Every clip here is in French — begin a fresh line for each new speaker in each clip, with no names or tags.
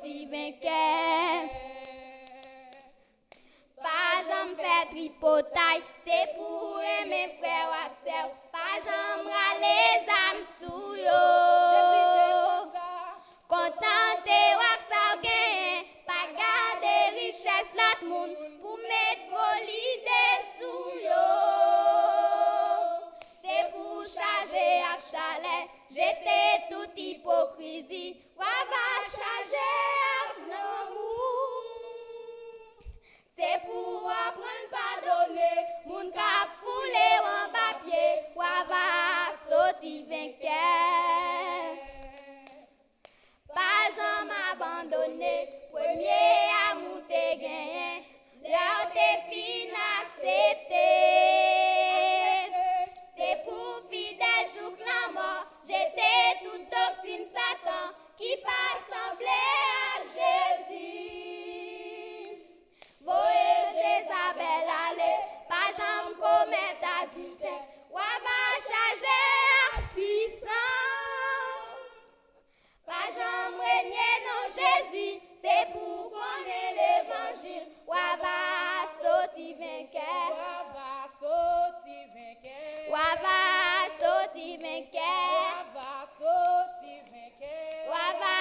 sorti vainqueur. Pas en fait tripotaille, c'est pour mes frères Axel. Pas en bras les âmes sous yo. Contenter Axel gain, pas garder richesse l'autre monde pour mettre l'idée sous yo. C'est pour changer à chalet, j'étais toute hypocrisie. Va changer l'amour. C'est pour apprendre pardonner, moun k'ap foulé en papier, ou va sortir vainqueur. Pas en m'abandonner, premier amour t'es gagné, là t'es fin accepté. C'est pour fidèle jour la mort, j'étais toute doctrine Satan, qui pas semblé à Jésus. Voyez Jézabel aller, pas en commettre adultère, ou va changer puissance. Pas en régner non Jésus, c'est pour connaître l'évangile, ou va sortir vainqueur.
Ou va sortir vainqueur.
Ou va sortir vainqueur.
Ou va sortir vainqueur.
Ou va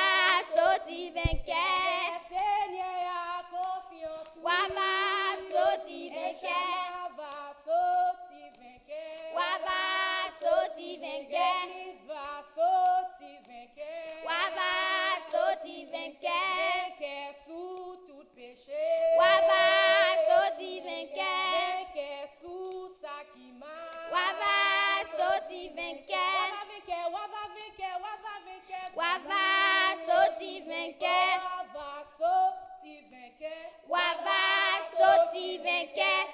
sortir vainqueur.
Seigneur a confiance.
Ou va sortir vainqueur.
Ou va sortir vainqueur.
Ou va sortir vainqueur.
L'Église va sortir vainqueur.
Ou va sortir vainqueur.
Vainqueur sous tout péché.
Ou va sortir vainqueur.
Vainqueur sous ça qui m'a.
Ou va sortir vainqueur.
Ou va vainqueur. Ou va vainqueur.
Ou va sortir vainqueur.
Ou va sortir vainqueur.
Ou va sortir vainqueur.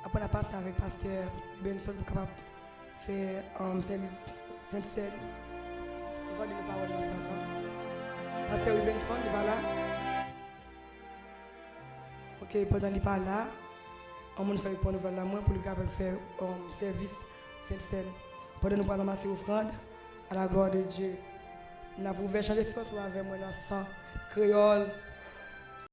Après, on a passé avec pasteur Benson pour capable faire un service Sainte-Seine. Il faut dire les paroles ensemble. Pasteur Benson, il n'est pas là. Ok, pendant qu'il n'est pas là, on va faire pour nous la main pour lui capable faire un service Sainte-Seine. Pendant nous parlons ramasser offrande à la gloire de Dieu. Nous avons ouvert changer espace avec moi dans sang créole.